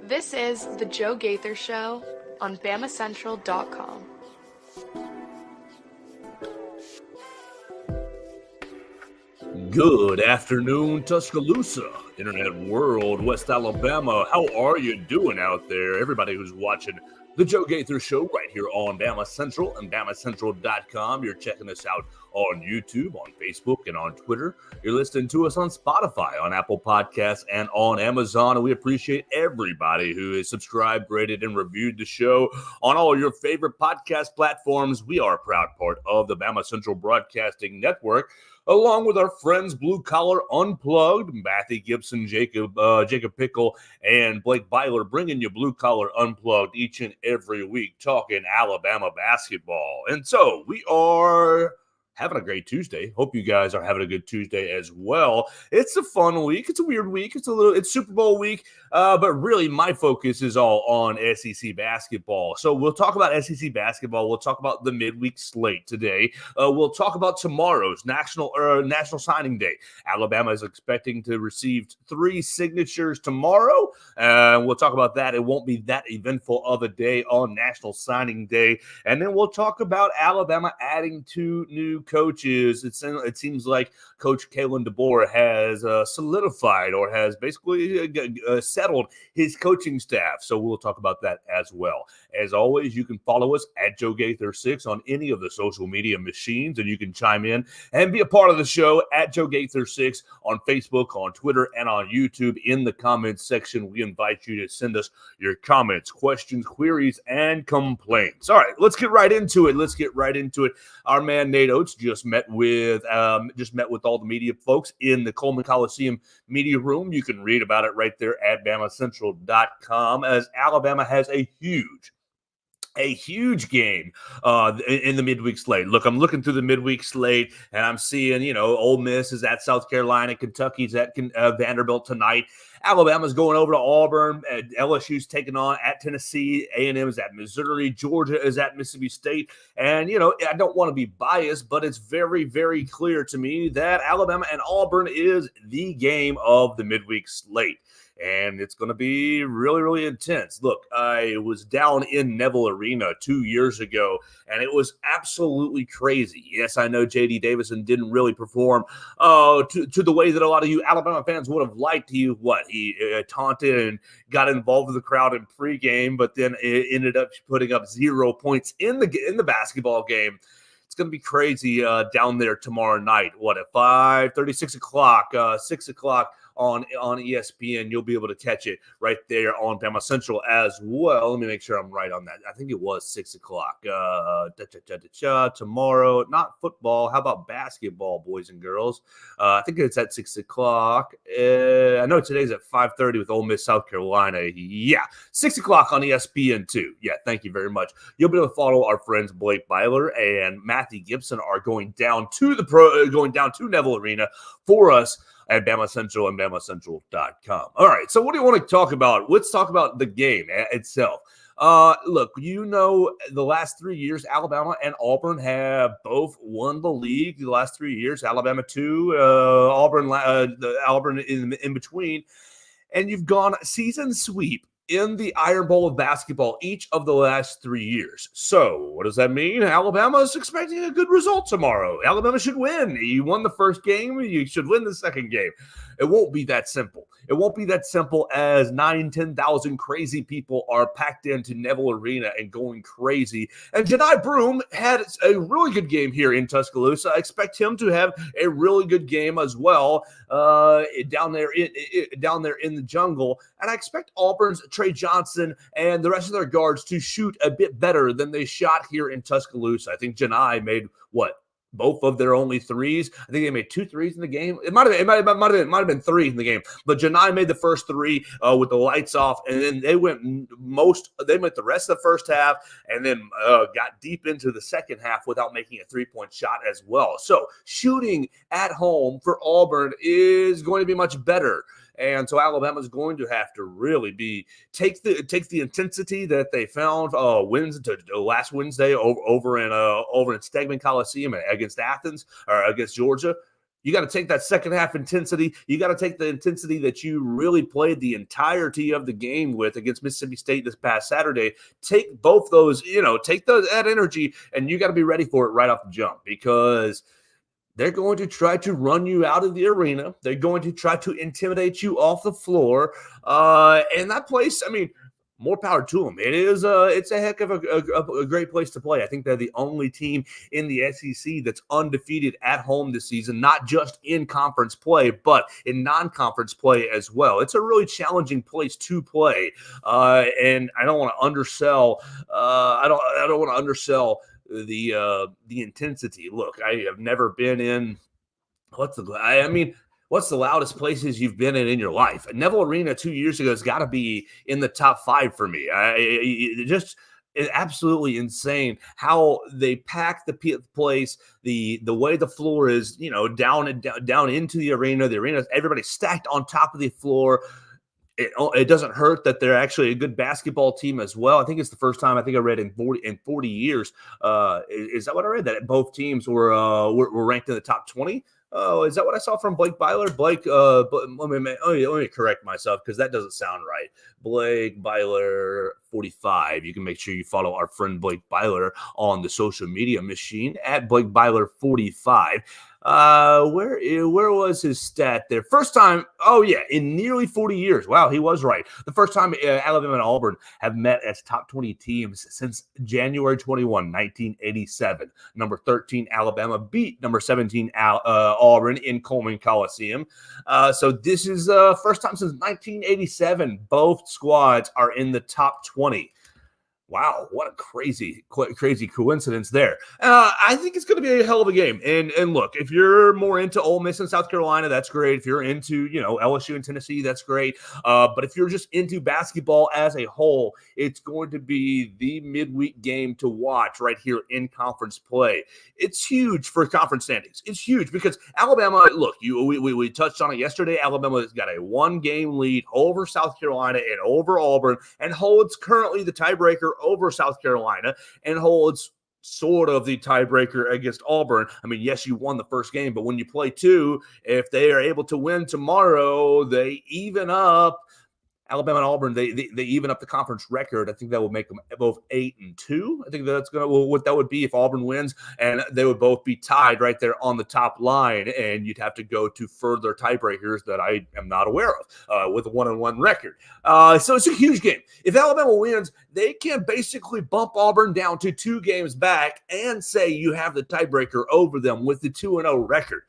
This is the Joe Gaither Show on BamaCentral.com. Good afternoon, Tuscaloosa, Internet World, West Alabama. How are you doing out there? Everybody who's watching the Joe Gaither Show right here on Bama Central and BamaCentral.com. You're checking us out on YouTube, on Facebook, and on Twitter. You're listening to us on Spotify, on Apple Podcasts, and on Amazon. And we appreciate everybody who has subscribed, rated, and reviewed the show on all your favorite podcast platforms. We are a proud part of the Bama Central Broadcasting Network, along with our friends Blue Collar Unplugged, Matthew Gibson, Jacob Pickle, and Blake Byler, bringing you Blue Collar Unplugged each and every week, talking Alabama basketball. And so we are having a great Tuesday. Hope you guys are having a good Tuesday as well. It's a fun week. It's a weird week. It's Super Bowl week, but really my focus is all on SEC basketball. So we'll talk about SEC basketball. We'll talk about the midweek slate today. We'll talk about tomorrow's National Signing Day. Alabama is expecting to receive 3 signatures tomorrow. We'll talk about that. It won't be that eventful of a day on National Signing Day. And then we'll talk about Alabama adding 2 new coaches. It seems like Coach Kalen DeBoer has solidified or has basically settled his coaching staff. So we'll talk about that as well. As always, you can follow us at Joe Gaither6 on any of the social media machines, and you can chime in and be a part of the show at Joe Gaither6 on Facebook, on Twitter, and on YouTube. In the comments section, we invite you to send us your comments, questions, queries, and complaints. All right, let's get right into it. Our man Nate Oates just met with all the media folks in the Coleman Coliseum media room. You can read about it right there at BamaCentral.com, as Alabama has a huge game in the midweek slate. Look, I'm looking through the midweek slate, and I'm seeing, Ole Miss is at South Carolina, Kentucky's at Vanderbilt tonight. Alabama's going over to Auburn, LSU's taking on at Tennessee, A&M is at Missouri, Georgia is at Mississippi State. And, I don't want to be biased, but it's very, very clear to me that Alabama and Auburn is the game of the midweek slate. And it's going to be really, really intense. Look, I was down in Neville Arena 2 years ago, and it was absolutely crazy. Yes, I know J.D. Davison didn't really perform to the way that a lot of you Alabama fans would have liked. He taunted and got involved with the crowd in pregame, but then it ended up putting up 0 points in the basketball game. It's going to be crazy down there tomorrow night. At 5:30, 6 o'clock on ESPN. You'll be able to catch it right there on Bama Central as well. Let me make sure I'm right on that. I think it was 6 o'clock tomorrow. Not football. How about basketball, boys and girls? I think it's at 6 o'clock. I know today's at 5:30 with Ole Miss, South Carolina. Yeah, 6 o'clock on ESPN2. Yeah, thank you very much. You'll be able to follow our friends Blake Byler and Matthew Gibson are going down to Neville Arena for us at Bama Central and BamaCentral.com. All right, so what do you want to talk about? Let's talk about the game itself. Look, the last 3 years, Alabama and Auburn have both won the league. The last 3 years, Alabama 2, Auburn in between. And you've gone season sweep in the Iron Bowl of basketball each of the last 3 years. So what does that mean? Alabama is expecting a good result tomorrow. Alabama should win. You won the first game. You should win the second game. It won't be that simple. It won't be that simple as 10,000 crazy people are packed into Neville Arena and going crazy. And Jedi Broom had a really good game here in Tuscaloosa. I expect him to have a really good game as well down there in the jungle. And I expect Auburn's Trey Johnson and the rest of their guards to shoot a bit better than they shot here in Tuscaloosa. I think Jedi made both of their only threes. I think they made 2 threes in the game. It might have been 3 in the game. But Janai made the first 3 with the lights off, and then they went the rest of the first half, and then got deep into the second half without making a 3-point shot as well. So shooting at home for Auburn is going to be much better. And so Alabama's going to have to really take the intensity that they found last Wednesday over in Stegman Coliseum against Athens or against Georgia. You got to take that second half intensity. You got to take the intensity that you really played the entirety of the game with against Mississippi State this past Saturday. Take both those, that energy, and you got to be ready for it right off the jump, because they're going to try to run you out of the arena. They're going to try to intimidate you off the floor. And that place, more power to them. It's a heck of a great place to play. I think they're the only team in the SEC that's undefeated at home this season, not just in conference play, but in non-conference play as well. It's a really challenging place to play, and I don't want to undersell. I don't want to undersell the intensity. Look, I have never been in. What's the loudest places you've been in your life? Neville Arena 2 years ago has got to be in the top 5 for me. It's absolutely insane how they pack the place, the way the floor is, down into the arena. The arena, everybody's stacked on top of the floor. It doesn't hurt that they're actually a good basketball team as well. I think it's the first time I read in 40 years. Is that what I read? That both teams were ranked in the top 20. Oh, is that what I saw from Blake Byler? Let me correct myself, because that doesn't sound right. Blake Byler 45. You can make sure you follow our friend Blake Byler on the social media machine at Blake Byler 45. Where was his stat there? First time, in nearly 40 years. Wow, he was right. The first time Alabama and Auburn have met as top 20 teams since January 21, 1987. Number 13, Alabama beat number 17, Auburn in Coleman Coliseum. So this is the first time since 1987 both squads are in the top 20. Wow, what a crazy coincidence there. I think it's going to be a hell of a game. And look, if you're more into Ole Miss and South Carolina, that's great. If you're into, LSU and Tennessee, that's great. But if you're just into basketball as a whole, it's going to be the midweek game to watch right here in conference play. It's huge for conference standings. It's huge because Alabama, look, we touched on it yesterday. Alabama's got a 1-game lead over South Carolina and over Auburn, and holds currently the tiebreaker over South Carolina, and holds sort of the tiebreaker against Auburn. Yes, you won the first game, but when you play 2, if they are able to win tomorrow, they even up. Alabama and Auburn, they even up the conference record. I think that would make them both 8-2. I think that's what that would be if Auburn wins, and they would both be tied right there on the top line, and you'd have to go to further tiebreakers that I am not aware of with a 1-1 record. So it's a huge game. If Alabama wins, they can basically bump Auburn down to 2 games back and say you have the tiebreaker over them with the 2-0 record.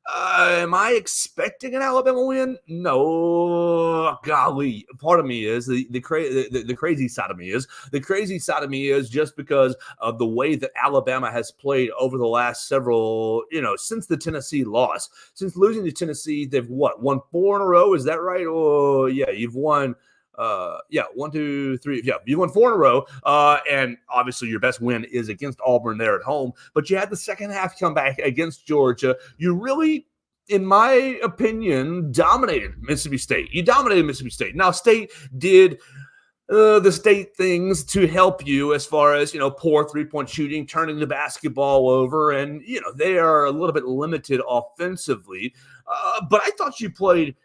Am I expecting an Alabama win? No. Golly, part of me is the crazy side of me is the crazy side of me is just because of the way that Alabama has played over the last several, since the Tennessee loss. Since losing to Tennessee, they've won 4 in a row. Is that right? Oh, yeah, you've won. 1, 2, 3. Yeah, you won 4 in a row. And obviously your best win is against Auburn there at home. But you had the second half comeback against Georgia. You really, in my opinion, dominated Mississippi State. You dominated Mississippi State. Now, State did the State things to help you as far as, poor 3-point shooting, turning the basketball over. And, they are a little bit limited offensively. But I thought you played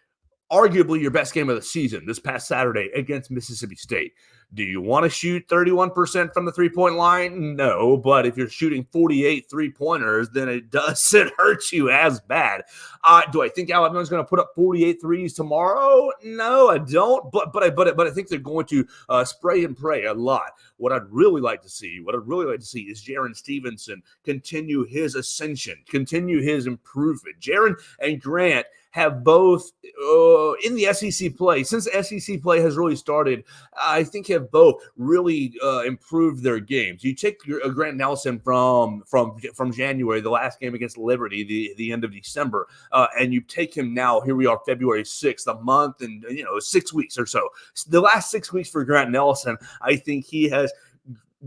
arguably your best game of the season this past Saturday against Mississippi State. Do you want to shoot 31% from the 3-point line? No, but if you're shooting 48 3-pointers, then it doesn't hurt you as bad. Do I think Alabama's going to put up 48 threes tomorrow? No, I don't. But I think they're going to spray and pray a lot. What I'd really like to see is Jaren Stevenson continue his ascension, continue his improvement. Jaren and Grant have both in the SEC play, since SEC play has really started, I think have both really improved their games. You take Grant Nelson from January, the last game against Liberty, the end of December, and you take him now, here we are, February 6th, a month and 6 weeks or so. The last 6 weeks for Grant Nelson, I think he has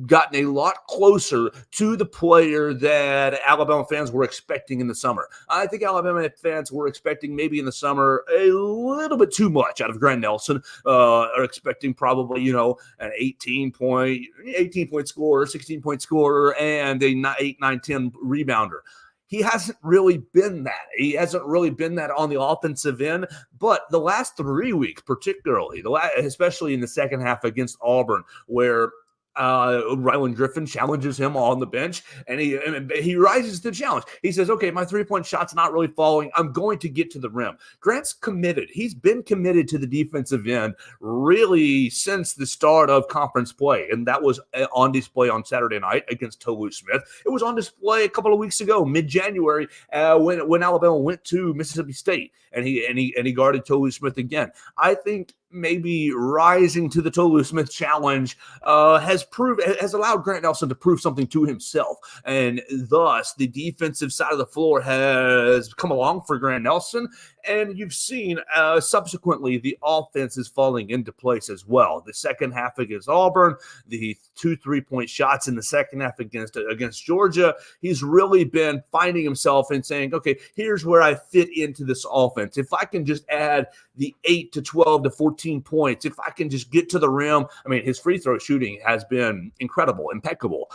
gotten a lot closer to the player that Alabama fans were expecting in the summer. I think Alabama fans were expecting maybe in the summer a little bit too much out of Grant Nelson, are expecting probably, an 18-point scorer, 16-point scorer, and a 8, 9, 10 rebounder. He hasn't really been that. He hasn't really been that on the offensive end. But the last 3 weeks, particularly, especially in the second half against Auburn, where Ryland Griffin challenges him on the bench, and he rises to the challenge. He says, okay, my three-point shot's not really falling. I'm going to get to the rim. Grant's committed. He's been committed to the defensive end really since the start of conference play, and that was on display on Saturday night against Tolu Smith. It was on display a couple of weeks ago, mid-January, when Alabama went to Mississippi State, and he guarded Tolu Smith again. I think maybe rising to the Tolu Smith challenge has allowed Grant Nelson to prove something to himself, and thus the defensive side of the floor has come along for Grant Nelson, and you've seen subsequently the offense is falling into place as well. The second half against Auburn, the 2 3-point shots in the second half against Georgia, he's really been finding himself and saying, okay, here's where I fit into this offense. If I can just add the 8 to 12 to 14 points, if I can just get to the rim. I mean, his free throw shooting has been incredible, impeccable.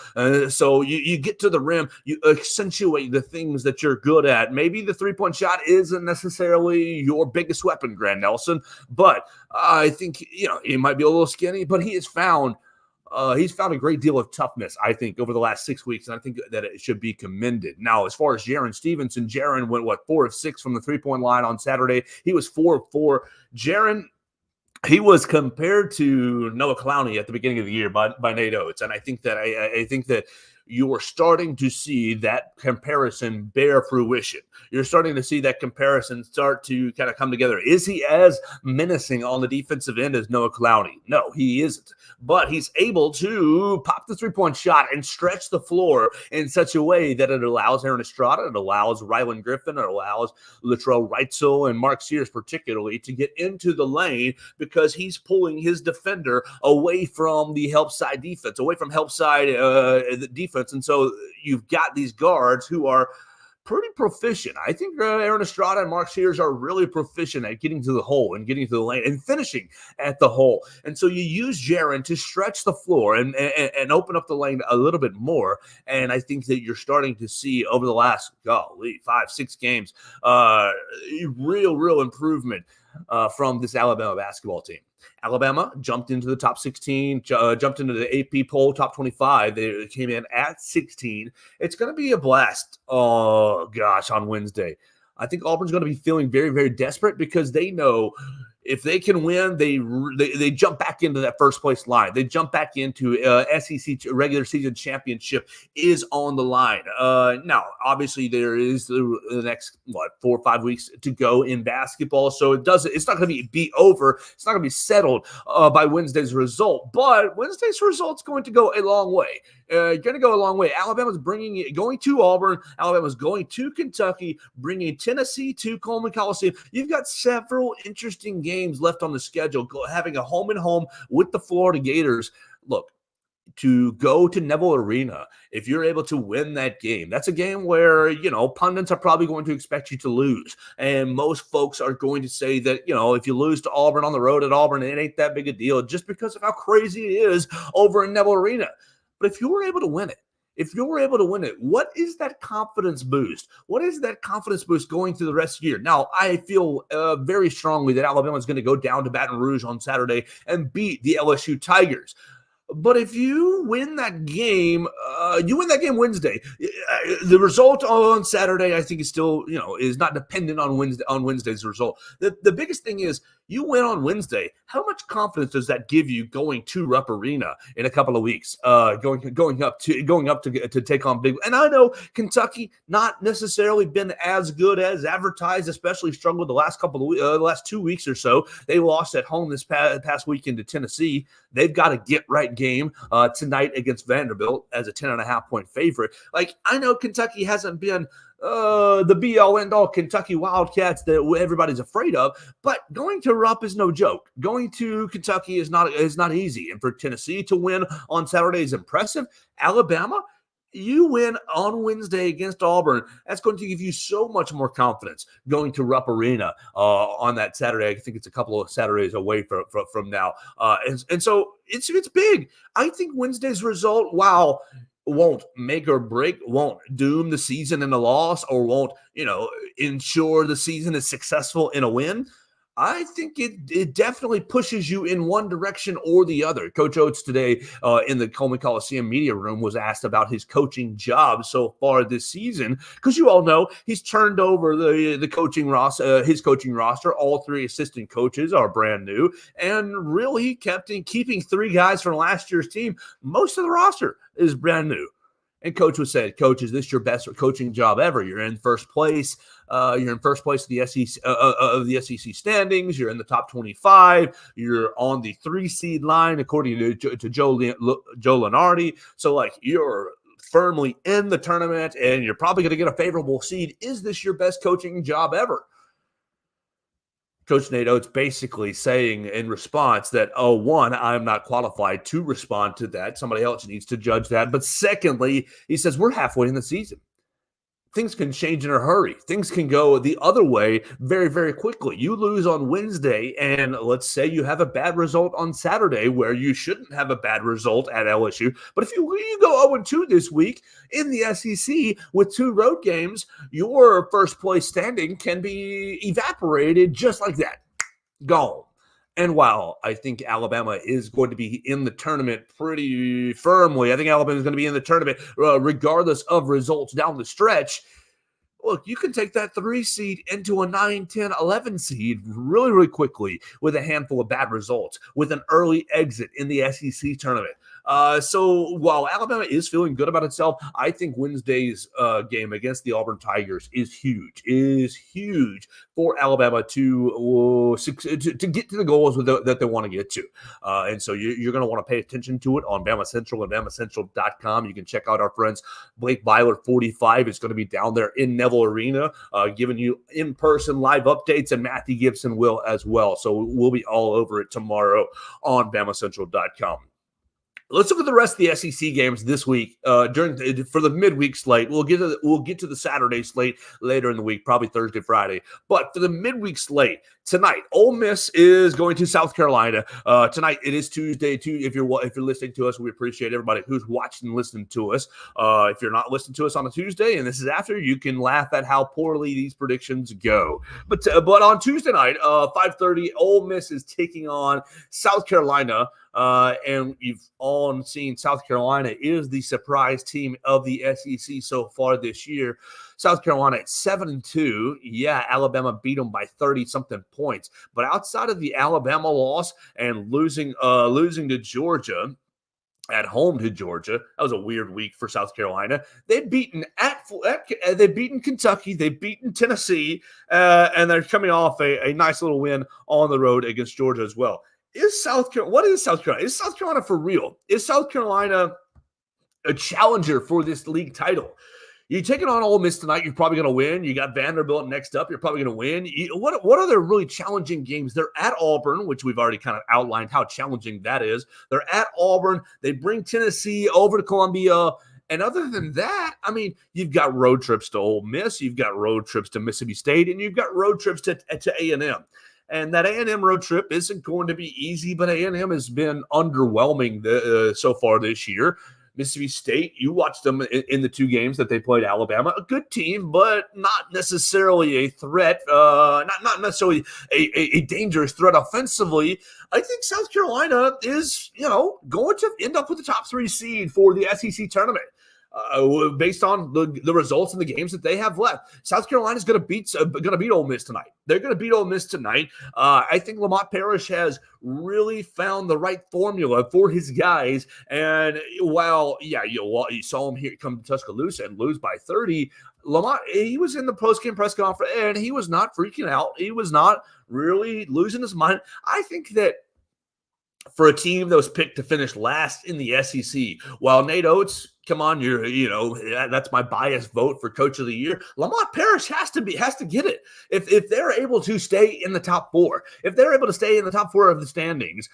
So you get to the rim, you accentuate the things that you're good at. Maybe the three-point shot isn't necessarily your biggest weapon, Grant Nelson, but I think, he might be a little skinny, but he's found a great deal of toughness, I think, over the last 6 weeks, and I think that it should be commended. Now, as far as Jaron Stevenson, Jaron went, 4 of 6 from the three-point line on Saturday. He was 4 of 4. Jaron, he was compared to Noah Clowney at the beginning of the year by Nate Oates, and I think that you are starting to see that comparison bear fruition. You're starting to see that comparison start to kind of come together. Is he as menacing on the defensive end as Noah Clowney? No, he isn't. But he's able to pop the three-point shot and stretch the floor in such a way that it allows Aaron Estrada, it allows Ryland Griffin, it allows Latrell Wrightsell and Mark Sears particularly to get into the lane because he's pulling his defender away from the help side defense, away from help side defense. And so you've got these guards who are pretty proficient. I think Aaron Estrada and Mark Sears are really proficient at getting to the hole and getting to the lane and finishing at the hole. And so you use Jaron to stretch the floor and open up the lane a little bit more. And I think that you're starting to see over the last 5-6 games real improvement from this Alabama basketball team. Alabama jumped into the top 16, jumped into the AP poll top 25. They came in at 16. It's going to be a blast. Oh, gosh, on Wednesday. I think Auburn's going to be feeling very, very desperate because they know if they can win, they jump back into that first place line. They jump back into SEC regular season championship is on the line. Now, obviously, there is the next 4 or 5 weeks to go in basketball, so it's not going to be over. It's not going to be settled by Wednesday's result, but Wednesday's result's going to go a long way. Alabama's going to Auburn. Alabama's going to Kentucky, bringing Tennessee to Coleman Coliseum. You've got several interesting games left on the schedule, having a home and home with the Florida Gators. Look, to go to Neville Arena, if you're able to win that game, that's a game where, pundits are probably going to expect you to lose. And most folks are going to say that, if you lose to Auburn on the road at Auburn, it ain't that big a deal just because of how crazy it is over in Neville Arena. But if you were able to win it, what is that confidence boost? What is that confidence boost going through the rest of the year? Now, I feel very strongly that Alabama is going to go down to Baton Rouge on Saturday and beat the LSU Tigers. But if you win that game, Wednesday. The result on Saturday, I think, is still, is not dependent on Wednesday's result. The biggest thing is you win on Wednesday. How much confidence does that give you going to Rupp Arena in a couple of weeks? Going up to take on big. And I know Kentucky not necessarily been as good as advertised, especially struggled the last last 2 weeks or so. They lost at home this past weekend to Tennessee. They've got a get-right game tonight against Vanderbilt as a 10.5-point favorite. I know Kentucky hasn't been the be-all, end-all Kentucky Wildcats that everybody's afraid of. But going to Rupp is no joke. Going to Kentucky is not easy. And for Tennessee to win on Saturday is impressive. Alabama, you win on Wednesday against Auburn. That's going to give you so much more confidence going to Rupp Arena on that Saturday. I think it's a couple of Saturdays away from now. And so it's big. I think Wednesday's result, wow, won't make or break, won't doom the season in a loss, or won't, ensure the season is successful in a win. I think it definitely pushes you in one direction or the other. Coach Oates today in the Coleman Coliseum media room was asked about his coaching job so far this season, because you all know he's turned over the coaching roster, his coaching roster. All three assistant coaches are brand new, and really keeping three guys from last year's team. Most of the roster is brand new. And Coach was saying, "Coach, is this your best coaching job ever? You're in first place. You're in first place of the SEC standings. You're in the top 25. You're on the 3-seed line, according to Joe Lunardi. So, you're firmly in the tournament, and you're probably going to get a favorable seed. Is this your best coaching job ever?" Coach Nate Oates basically saying in response that, one, I'm not qualified to respond to that. Somebody else needs to judge that. But secondly, he says, we're halfway in the season. Things can change in a hurry. Things can go the other way very, very quickly. You lose on Wednesday, and let's say you have a bad result on Saturday where you shouldn't have a bad result at LSU. But if you go 0-2 this week in the SEC with 2 road games, your first place standing can be evaporated just like that. Gone. And while I think Alabama is going to be in the tournament pretty firmly, I think Alabama is going to be in the tournament regardless of results down the stretch. Look, you can take that 3 seed into a 9, 10, 11 seed really, really quickly with a handful of bad results, with an early exit in the SEC tournament. So while Alabama is feeling good about itself, I think Wednesday's game against the Auburn Tigers is huge for Alabama to get to the goals that they want to get to. And so you're going to want to pay attention to it on BamaCentral and BamaCentral.com. You can check out our friends. Blake Byler, 45, is going to be down there in Neville Arena, giving you in-person live updates, and Matthew Gibson will as well. So we'll be all over it tomorrow on BamaCentral.com. Let's look at the rest of the SEC games this week for the midweek slate. We'll get to the Saturday slate later in the week, probably Thursday, Friday. But for the midweek slate tonight, Ole Miss is going to South Carolina. Tonight it is Tuesday too. If you're listening to us, we appreciate everybody who's watching and listening to us. If you're not listening to us on a Tuesday and this is after, you can laugh at how poorly these predictions go. But on Tuesday night, 5:30, Ole Miss is taking on South Carolina. And you've all seen South Carolina is the surprise team of the SEC so far this year. South Carolina at 7-2. Yeah, Alabama beat them by 30-something points. But outside of the Alabama loss and losing to Georgia, at home to Georgia, that was a weird week for South Carolina. They've beaten they've beaten Kentucky, they've beaten Tennessee, and they're coming off a nice little win on the road against Georgia as well. What is South Carolina? Is South Carolina for real? Is South Carolina a challenger for this league title? You take it on Ole Miss tonight, you're probably going to win. You got Vanderbilt next up, you're probably going to win. What are their really challenging games? They're at Auburn, which we've already kind of outlined how challenging that is. They're at Auburn. They bring Tennessee over to Columbia. And other than that, I mean, you've got road trips to Ole Miss, you've got road trips to Mississippi State, and you've got road trips to A&M. And that A&M road trip isn't going to be easy, but A&M has been underwhelming so far this year. Mississippi State, you watched them in the 2 games that they played Alabama. A good team, but not necessarily a threat, not necessarily a dangerous threat offensively. I think South Carolina is, going to end up with the top 3 seed for the SEC tournament. Based on the results in the games that they have left. South Carolina is going to beat Ole Miss tonight. They're going to beat Ole Miss tonight. I think Lamont Parrish has really found the right formula for his guys. And while, you saw him here come to Tuscaloosa and lose by 30, Lamont, he was in the post-game press conference and he was not freaking out. He was not really losing his mind. I think that for a team that was picked to finish last in the SEC. While Nate Oates, come on, that's my biased vote for Coach of the Year. Lamont Paris has to get it. If they're able to stay in the top four, if they're able to stay in the top four of the standings,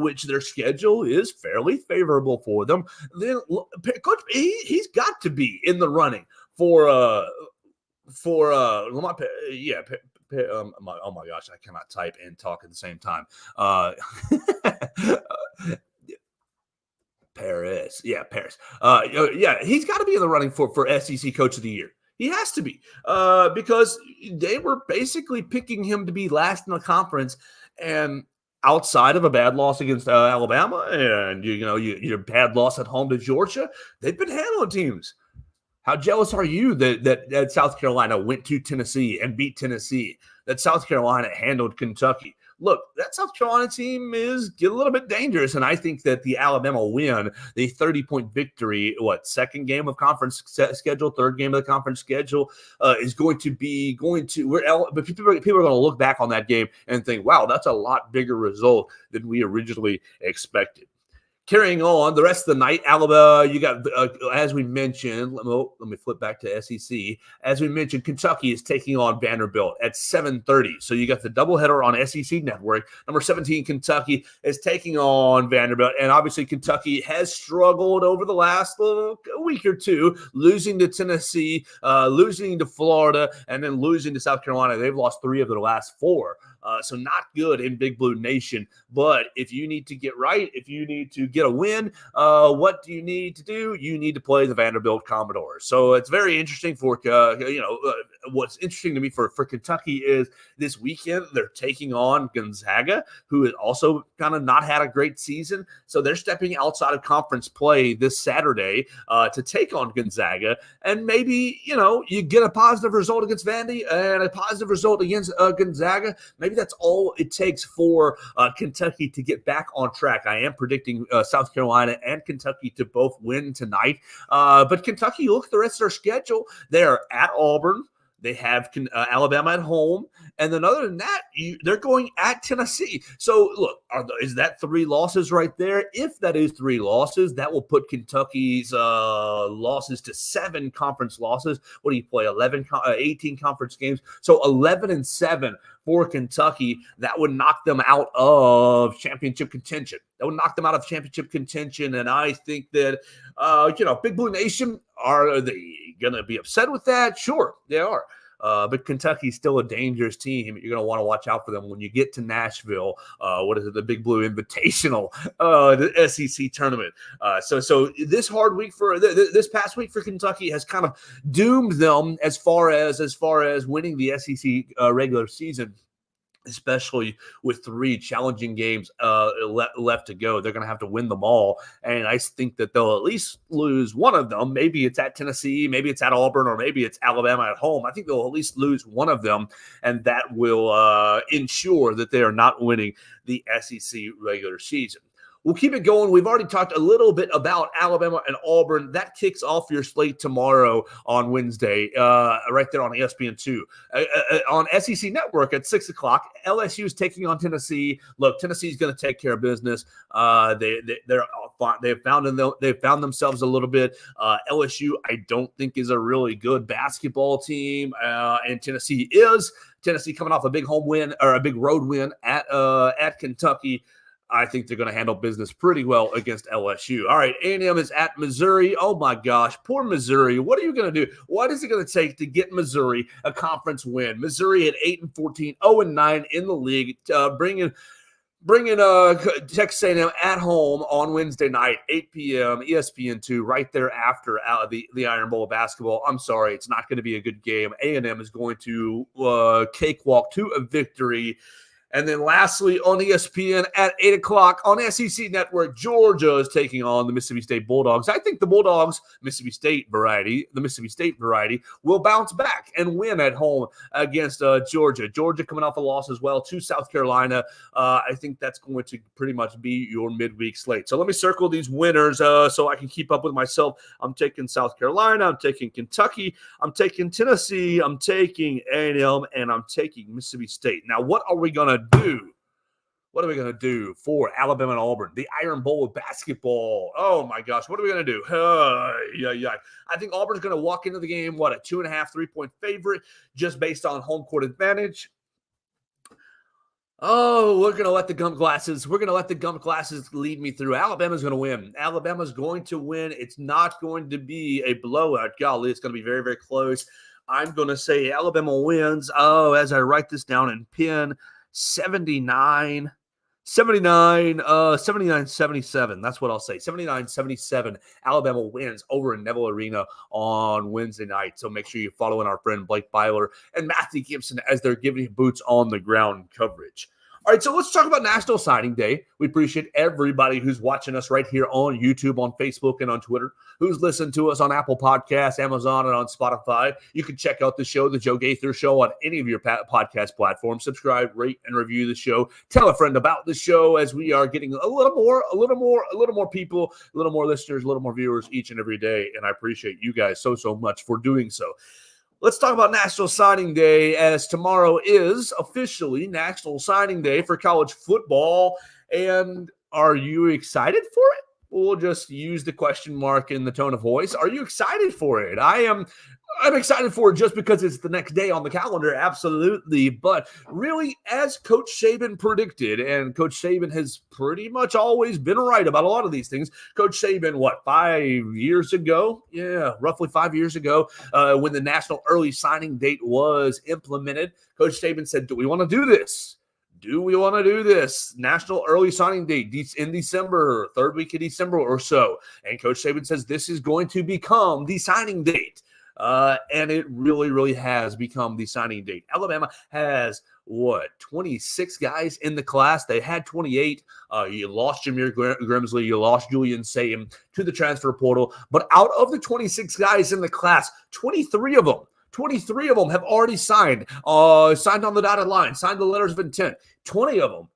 which their schedule is fairly favorable for them, then Coach he's got to be in the running for Lamont. Yeah. Oh my gosh, I cannot type and talk at the same time. Paris. Paris. He's got to be in the running for SEC Coach of the Year. He has to be because they were basically picking him to be last in the conference, and outside of a bad loss against Alabama and your bad loss at home to Georgia, they've been handling teams. How jealous are you that South Carolina went to Tennessee and beat Tennessee, that South Carolina handled Kentucky? Look, that South Carolina team is getting a little bit dangerous, and I think that the Alabama win, the 30-point victory, second game of conference schedule, third game of the conference schedule, is going to. But people are going to look back on that game and think, wow, that's a lot bigger result than we originally expected. Carrying on the rest of the night, Alabama, you got, as we mentioned, let me flip back to SEC. As we mentioned, Kentucky is taking on Vanderbilt at 7:30. So you got the doubleheader on SEC Network. Number 17, Kentucky, is taking on Vanderbilt. And obviously, Kentucky has struggled over the last week or two, losing to Tennessee, losing to Florida, and then losing to South Carolina. They've lost 3 of their last 4. So not good in Big Blue Nation. But if you need to get right, if you need to get a win, what do you need to do? You need to play the Vanderbilt Commodores. So it's very interesting for, what's interesting to me for Kentucky is this weekend they're taking on Gonzaga, who has also kind of not had a great season. So they're stepping outside of conference play this Saturday to take on Gonzaga. And maybe, you get a positive result against Vandy and a positive result against Gonzaga. Maybe that's all it takes for Kentucky to get back on track. I am predicting South Carolina and Kentucky to both win tonight. But Kentucky, look at the rest of their schedule. They're at Auburn. They have Alabama at home. And then other than that, they're going at Tennessee. So, look, is that 3 losses right there? If that is 3 losses, that will put Kentucky's losses to 7 conference losses. What do you play, 18 conference games? So 11-7 for Kentucky. That would knock them out of championship contention. And I think that, Big Blue Nation, are they going to be upset with that? Sure, they are. But Kentucky's still a dangerous team. You're going to want to watch out for them when you get to Nashville. The Big Blue Invitational, the SEC tournament. So this hard week this past week for Kentucky has kind of doomed them as far as winning the SEC regular season. Especially with 3 challenging games left to go. They're going to have to win them all. And I think that they'll at least lose one of them. Maybe it's at Tennessee, maybe it's at Auburn, or maybe it's Alabama at home. I think they'll at least lose one of them, and that will ensure that they are not winning the SEC regular season. We'll keep it going. We've already talked a little bit about Alabama and Auburn. That kicks off your slate tomorrow on Wednesday, right there on ESPN2. On SEC Network at 6 o'clock, LSU is taking on Tennessee. Look, Tennessee's going to take care of business. They've found themselves a little bit. LSU, I don't think, is a really good basketball team, and Tennessee is. Tennessee coming off a big home win or a big road win at Kentucky. I think they're going to handle business pretty well against LSU. All right, A&M is at Missouri. Oh, my gosh, poor Missouri. What are you going to do? What is it going to take to get Missouri a conference win? Missouri at 8-14, 0-9 in the league, bringing Texas A&M at home on Wednesday night, 8 p.m., ESPN2, right there after the Iron Bowl of basketball. I'm sorry, it's not going to be a good game. A&M is going to cakewalk to a victory. And then lastly, on ESPN at 8 o'clock on SEC Network, Georgia is taking on the Mississippi State Bulldogs. I think the Bulldogs, the Mississippi State variety, will bounce back and win at home against Georgia. Georgia coming off a loss as well to South Carolina. I think that's going to pretty much be your midweek slate. So let me circle these winners so I can keep up with myself. I'm taking South Carolina. I'm taking Kentucky. I'm taking Tennessee. I'm taking A&M. And I'm taking Mississippi State. Now, what are we going to do What are we going to do for Alabama and Auburn? The Iron Bowl of basketball. Oh, my gosh. What are we going to do? I think Auburn's going to walk into the game, a 2.5, 3-point favorite just based on home court advantage. Oh, we're going to let the gum glasses lead me through. Alabama's going to win. Alabama's going to win. It's not going to be a blowout. Golly, it's going to be very, very close. I'm going to say Alabama wins. Oh, as I write this down in pen, 79-77. That's what I'll say. 79-77. Alabama wins over in Neville Arena on Wednesday night. So make sure you're following our friend Blake Byler and Matthew Gibson as they're giving boots on the ground coverage. All right, so let's talk about National Signing Day. We appreciate everybody who's watching us right here on YouTube, on Facebook, and on Twitter, who's listened to us on Apple Podcasts, Amazon, and on Spotify. You can check out the show, The Joe Gaither Show, on any of your podcast platforms. Subscribe, rate, and review the show. Tell a friend about the show as we are getting a little more people, a little more listeners, a little more viewers each and every day, and I appreciate you guys so much for doing so. Let's talk about National Signing Day, as tomorrow is officially National Signing Day for college football. And are you excited for it? We'll just use the question mark in the tone of voice. Are you excited for it? I'm excited for it just because it's the next day on the calendar, absolutely. But really, as Coach Saban predicted, and Coach Saban has pretty much always been right about a lot of these things. Coach Saban, 5 years ago? Yeah, roughly 5 years ago, when the National Early Signing Date was implemented, Coach Saban said, do we want to do this? Do we want to do this? National Early Signing Date in December, third week of December or so. And Coach Saban says this is going to become the signing date. And it really has become the signing date. Alabama has 26 guys in the class. They had 28. You lost Jameer Grimsley. You lost Julian Satan to the transfer portal. But out of the 26 guys in the class, 23 of them have already signed on the dotted line, signed the letters of intent. 20 of them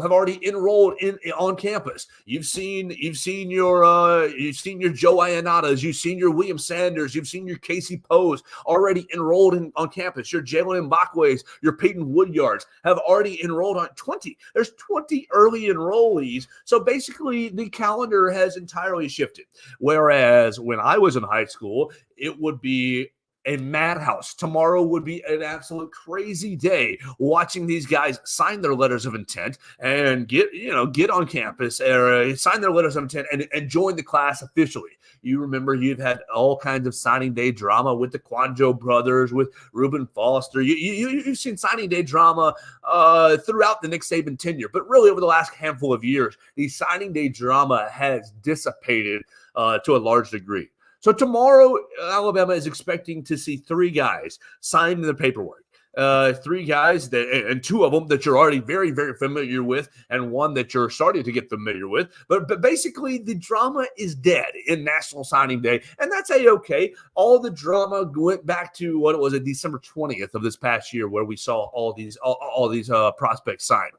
have already enrolled on campus. You've seen your Joe Ionatas, you've seen your William Sanders, you've seen your Casey Pose already enrolled on campus. Your Jalen Mbakwe's, your Peyton Woodyards have already enrolled on 20. There's 20 early enrollees. So basically, the calendar has entirely shifted. Whereas when I was in high school, it would be a madhouse. Tomorrow would be an absolute crazy day watching these guys sign their letters of intent and get on campus or sign their letters of intent and join the class officially. You remember you've had all kinds of signing day drama with the Quanjo brothers, with Reuben Foster. You've seen signing day drama throughout the Nick Saban tenure, but really over the last handful of years, the signing day drama has dissipated to a large degree. So tomorrow, Alabama is expecting to see 3 guys sign the paperwork. 3 guys, and 2 of them that you're already very, very familiar with, and 1 that you're starting to get familiar with. But basically, the drama is dead in National Signing Day, and that's A-okay. All the drama went back to, December 20th of this past year, where we saw all these prospects sign.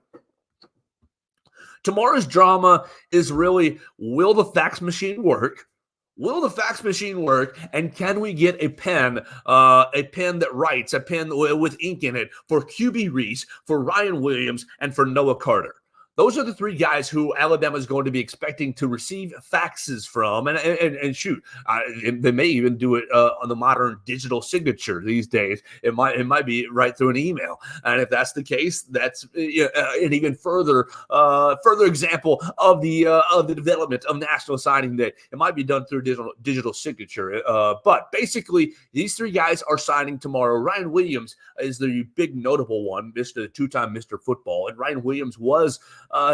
Tomorrow's drama is really, will the fax machine work? Will the fax machine work, and can we get a pen that writes, a pen with ink in it for QB Reese, for Ryan Williams, and for Noah Carter? Those are the 3 guys who Alabama is going to be expecting to receive faxes from, and shoot, they may even do it on the modern digital signature these days. It might be right through an email, and if that's the case, that's an even further example of the development of National Signing Day. It might be done through digital signature, but basically these 3 guys are signing tomorrow. Ryan Williams is the big notable one, the 2-time Mr. Football, and Ryan Williams was.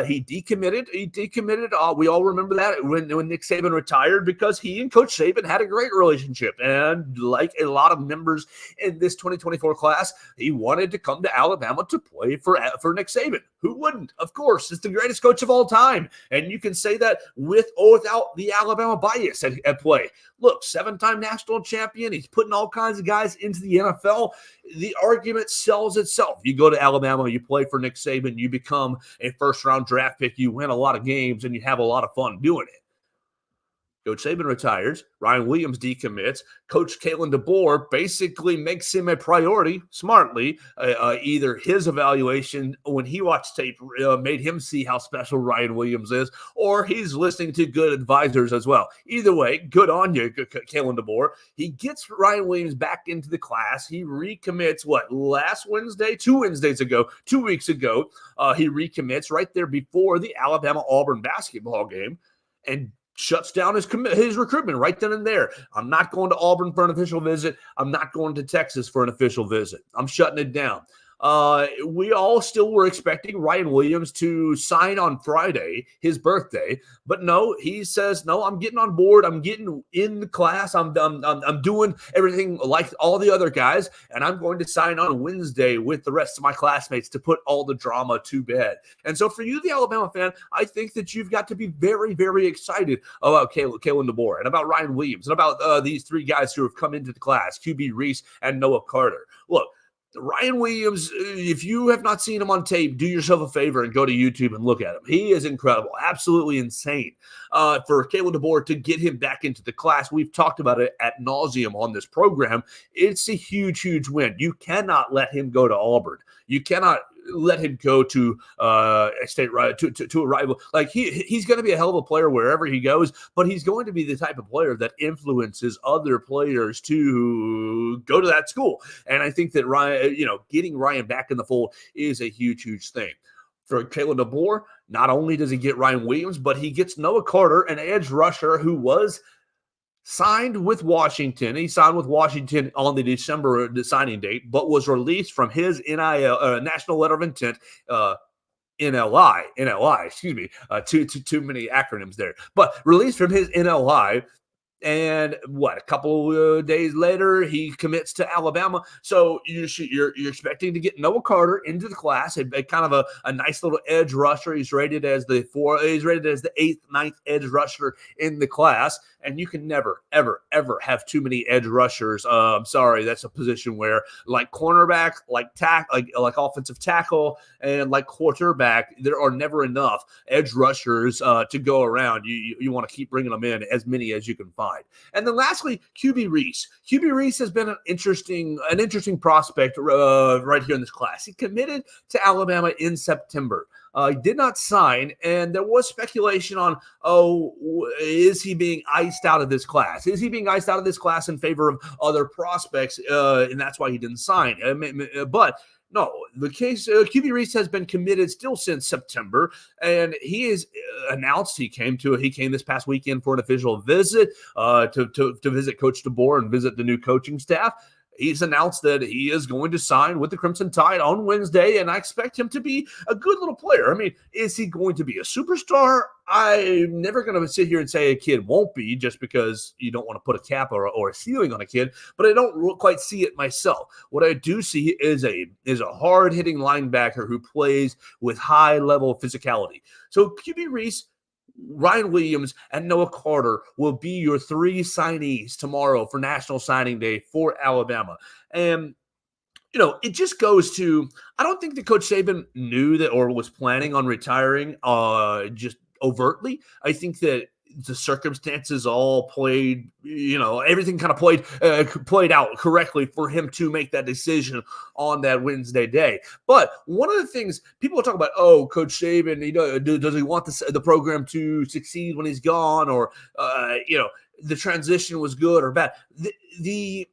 He decommitted. We all remember that when Nick Saban retired, because he and Coach Saban had a great relationship. And like a lot of members in this 2024 class, he wanted to come to Alabama to play for Nick Saban. Who wouldn't? Of course, it's the greatest coach of all time. And you can say that with or without the Alabama bias at play. Look, 7-time national champion. He's putting all kinds of guys into the NFL. The argument sells itself. You go to Alabama, you play for Nick Saban, you become a first-round draft pick, you win a lot of games, and you have a lot of fun doing it. Coach Saban retires. Ryan Williams decommits. Coach Kalen DeBoer basically makes him a priority, smartly. Either his evaluation when he watched tape made him see how special Ryan Williams is, or he's listening to good advisors as well. Either way, good on you, Kalen DeBoer. He gets Ryan Williams back into the class. He recommits, last Wednesday? 2 Wednesdays ago, 2 weeks ago. He recommits right there before the Alabama-Auburn basketball game and shuts down his recruitment right then and there. I'm not going to Auburn for an official visit. I'm not going to Texas for an official visit. I'm shutting it down. We all still were expecting Ryan Williams to sign on Friday, his birthday, but no, he says, no, I'm getting on board. I'm getting in the class. I'm doing everything like all the other guys, and I'm going to sign on Wednesday with the rest of my classmates to put all the drama to bed. And so for you, the Alabama fan, I think that you've got to be very, very excited about Kalen DeBoer and about Ryan Williams and about these 3 guys who have come into the class, QB Reese and Noah Carter. Look, Ryan Williams, if you have not seen him on tape, do yourself a favor and go to YouTube and look at him. He is incredible, absolutely insane. For Kalen DeBoer to get him back into the class, we've talked about it ad nauseum on this program. It's a huge, huge win. You cannot let him go to Auburn. You cannot let him go to a state to a rival. Like he's going to be a hell of a player wherever he goes, but he's going to be the type of player that influences other players to go to that school. And I think that Ryan, getting Ryan back in the fold is a huge, huge thing. For Kalen DeBoer, not only does he get Ryan Williams, but he gets Noah Carter, an edge rusher who was signed with Washington. He signed with Washington on the December signing date, but was released from his NIL, National Letter of Intent, NLI, excuse me, too many acronyms there, but released from his NLI. And a couple of days later, he commits to Alabama. So you're expecting to get Noah Carter into the class, a kind of a nice little edge rusher. He's rated as the 8th, 9th edge rusher in the class. And you can never, ever, ever have too many edge rushers. I'm sorry, that's a position where, like cornerback, like offensive tackle, and like quarterback, there are never enough edge rushers to go around. You want to keep bringing them in, as many as you can find. And then lastly, QB Reese. QB Reese has been an interesting prospect right here in this class. He committed to Alabama in September. He did not sign, and there was speculation on, is he being iced out of this class? Is he being iced out of this class in favor of other prospects, and that's why he didn't sign? But no, the case, QB Reese has been committed still since September, and he is announced he came this past weekend for an official visit to visit Coach DeBoer and visit the new coaching staff. He's announced that he is going to sign with the Crimson Tide on Wednesday, and I expect him to be a good little player. I mean, is he going to be a superstar? I'm never going to sit here and say a kid won't be, just because you don't want to put a cap or a ceiling on a kid, but I don't quite see it myself. What I do see is a hard-hitting linebacker who plays with high-level physicality. So QB Reese, Ryan Williams, and Noah Carter will be your 3 signees tomorrow for National Signing Day for Alabama. And, it just goes to, I don't think that Coach Saban knew that or was planning on retiring just overtly. I think that the circumstances all played, everything kind of played out correctly for him to make that decision on that Wednesday day. But one of the things people are talking about, Coach Saban, does he want the program to succeed when he's gone, or the transition was good or bad? The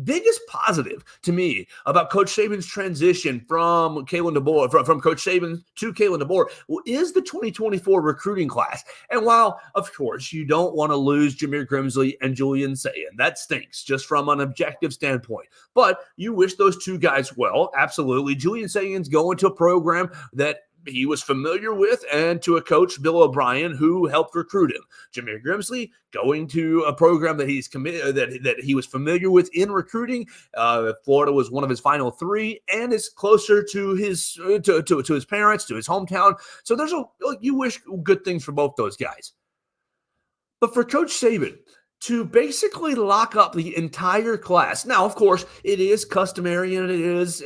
biggest positive to me about Coach Saban's transition from Kalen DeBoer, from Coach Saban to Kalen DeBoer, is the 2024 recruiting class. And while, of course, you don't want to lose Jameer Grimsley and Julian Sayin, that stinks just from an objective standpoint. But you wish those 2 guys well, absolutely. Julian Sayin's going to a program that he was familiar with, and to a coach, Bill O'Brien, who helped recruit him. Jameer Grimsley going to a program that he's committed, that he was familiar with in recruiting. Florida was one of his final 3, and is closer to his to his parents, to his hometown. So you wish good things for both those guys. But for Coach Saban to basically lock up the entire class. Now, of course, it is customary and it is,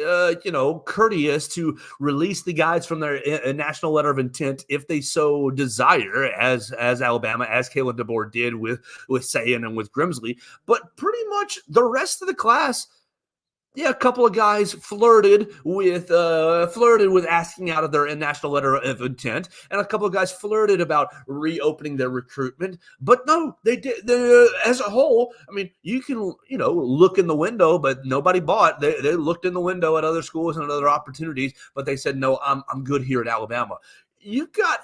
courteous to release the guys from their national letter of intent if they so desire, as Alabama, as Kalen DeBoer did with Sayin and with Grimsley. But pretty much the rest of the class, yeah, a couple of guys flirted with asking out of their national letter of intent, and a couple of guys flirted about reopening their recruitment. But no, they did. As a whole, I mean, you can look in the window, but nobody bought. They looked in the window at other schools and other opportunities, but they said no. I'm good here at Alabama. You've got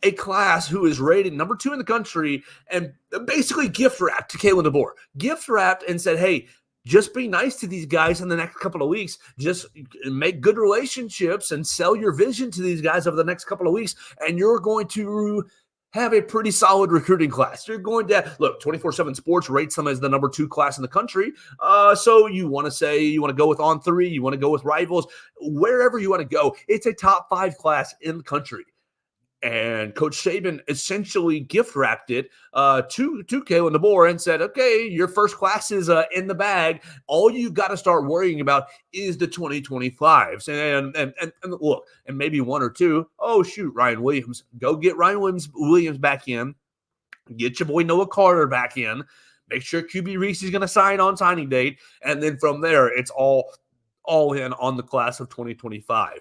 a class who is rated number 2 in the country and basically gift wrapped to Kalen DeBoer, gift wrapped and said, hey, just be nice to these guys in the next couple of weeks. Just make good relationships and sell your vision to these guys over the next couple of weeks, and you're going to have a pretty solid recruiting class. You're going to look. 24/7 Sports rates them as the number 2 class in the country. So you want to go with On3, you want to go with Rivals, wherever you want to go. It's a top 5 class in the country. And Coach Saban essentially gift wrapped it to Kalen DeBoer and said, okay, your first class is in the bag. All you got to start worrying about is the 2025s. And look, and maybe 1 or 2. Oh, shoot, Ryan Williams. Go get Ryan Williams back in. Get your boy Noah Carter back in. Make sure QB Reese is going to sign on signing date. And then from there, it's all in on the class of 2025.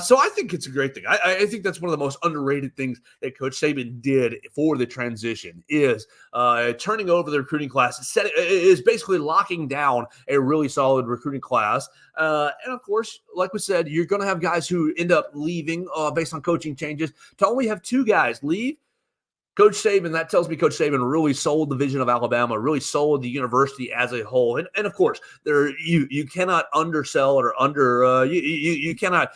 So I think it's a great thing. I think that's one of the most underrated things that Coach Saban did for the transition is turning over the recruiting class. Is basically locking down a really solid recruiting class. And of course, like we said, you're going to have guys who end up leaving based on coaching changes. To only have 2 guys leave, Coach Saban, that tells me Coach Saban really sold the vision of Alabama, really sold the university as a whole. And of course, you cannot undersell or you cannot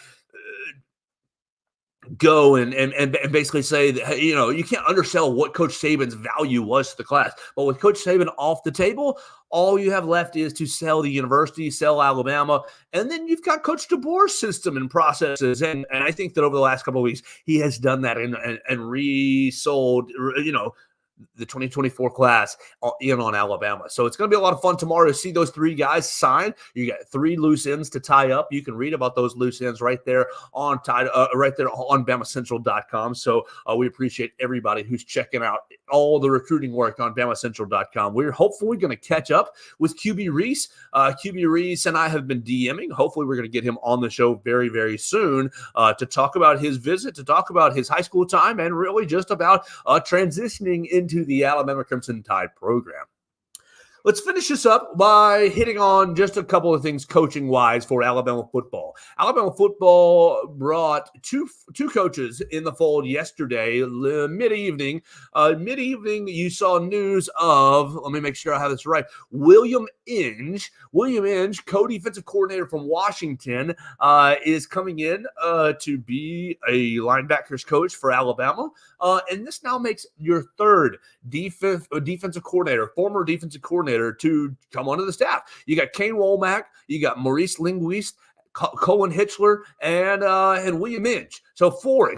go and basically say that, you can't undersell what Coach Saban's value was to the class. But with Coach Saban off the table, all you have left is to sell the university, sell Alabama, and then you've got Coach DeBoer's system and processes. And I think that over the last couple of weeks, he has done that and resold, the 2024 class in on Alabama. So it's going to be a lot of fun tomorrow to see those 3 guys sign. You got 3 loose ends to tie up. You can read about those loose ends right there on BamaCentral.com. So we appreciate everybody who's checking out all the recruiting work on BamaCentral.com. We're hopefully going to catch up with QB Reese. QB Reese and I have been DMing. Hopefully we're going to get him on the show very, very soon to talk about his visit, to talk about his high school time, and really just about transitioning into the Alabama Crimson Tide program. Let's finish this up by hitting on just a couple of things coaching-wise for Alabama football. Alabama football brought two coaches in the fold yesterday, mid-evening. You saw news of, let me make sure I have this right, William Inge, co-defensive coordinator from Washington, is coming in to be a linebackers coach for Alabama. And this now makes your 3rd defensive coordinator, former defensive coordinator, to come onto the staff. You got Kane Womack, you got Maurice Linguist, Cohen Hitchler, and William Inge. So 4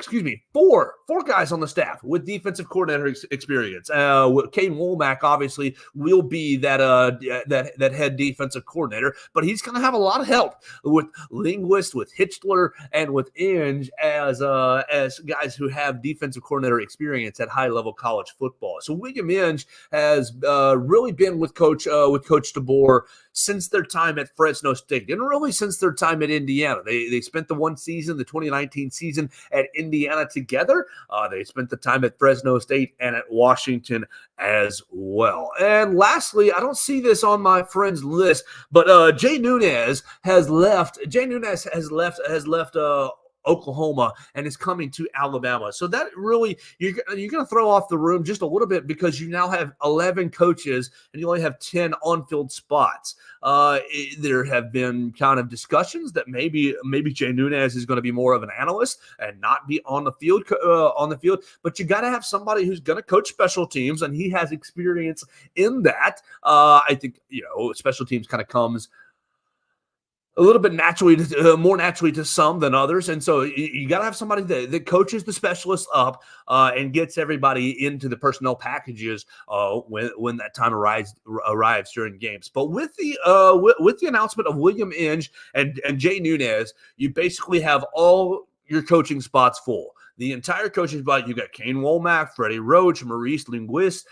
guys on the staff with defensive coordinator experience. Kane Womack obviously will be that head defensive coordinator, but he's going to have a lot of help with Linguist, with Hitchler, and with Inge as guys who have defensive coordinator experience at high level college football. So William Inge has really been with Coach DeBoer since their time at Fresno State, and really since their time at Indiana. They spent the one season, the 2019 season, at Indiana together. They spent the time at Fresno State and at Washington as well. And lastly, I don't see this on my friend's list, but Jay Nunez has left. Oklahoma and is coming to Alabama. So that really, you're going to throw off the room just a little bit because you now have 11 coaches and you only have 10 on-field spots. There have been kind of discussions that maybe Jay Nunez is going to be more of an analyst and not be on the field, but you got to have somebody who's going to coach special teams, and he has experience in that. I think, special teams kind of comes a little bit naturally, more naturally to some than others. And so you got to have somebody that coaches the specialists up and gets everybody into the personnel packages when that time arrives during games. But with the announcement of William Inge and Jay Nunez, you basically have all your coaching spots full. The entire coaching spot, you got Kane Womack, Freddie Roach, Maurice Linguist,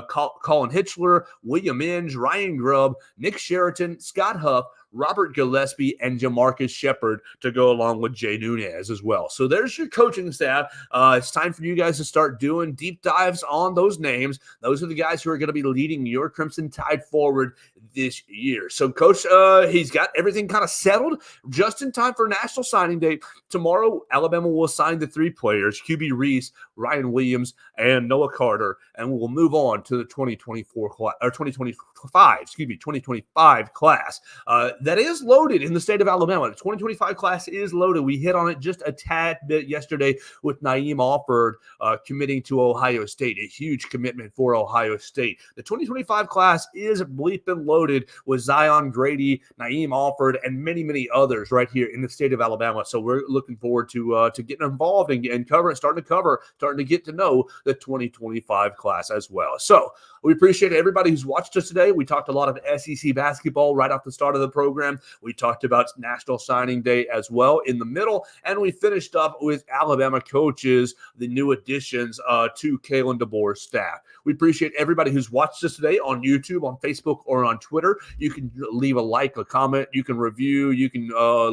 Colin Hitchler, William Inge, Ryan Grubb, Nick Sheraton, Scott Huff, Robert Gillespie, and Jamarcus Shepard to go along with Jay Nunez as well. So there's your coaching staff. It's time for you guys to start doing deep dives on those names. Those are the guys who are going to be leading your Crimson Tide forward this year. So Coach, he's got everything kind of settled just in time for National Signing Day. Tomorrow, Alabama will sign the 3 players, QB Reese, Ryan Williams, and Noah Carter, and we'll move on to the 2025 class. That is loaded in the state of Alabama. The 2025 class is loaded. We hit on it just a tad bit yesterday with Naeem Alford committing to Ohio State, a huge commitment for Ohio State. The 2025 class is bleeping loaded with Zion Grady, Naeem Alford, and many, many others right here in the state of Alabama. So we're looking forward to getting involved and starting to get to know the 2025 class as well. So we appreciate everybody who's watched us today. We talked a lot of SEC basketball right off the start of the program. We talked about National Signing Day as well in the middle, and we finished up with Alabama coaches, the new additions to Kalen DeBoer's staff. We appreciate everybody who's watched us today on YouTube, on Facebook, or on Twitter. You can leave a like, a comment, you can review, you can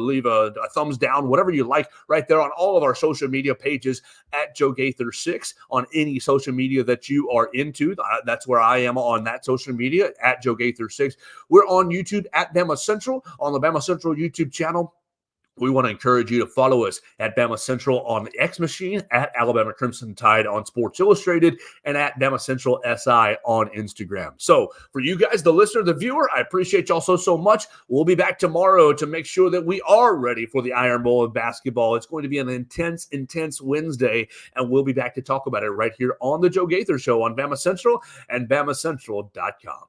leave a thumbs down, whatever you like, right there on all of our social media pages at Joe Gaither 6 on any social media that you are into. That's where I am on that social media at Joe Gaither 6. We're on YouTube at BamaCentral on the BamaCentral YouTube channel. We want to encourage you to follow us at BamaCentral on the X Machine, at Alabama Crimson Tide on Sports Illustrated, and at BamaCentral SI on Instagram. So for you guys, the listener, the viewer, I appreciate y'all so much. We'll be back tomorrow to make sure that we are ready for the Iron Bowl of basketball. It's going to be an intense Wednesday, and we'll be back to talk about it right here on the Joe Gaither Show on BamaCentral and BamaCentral.com.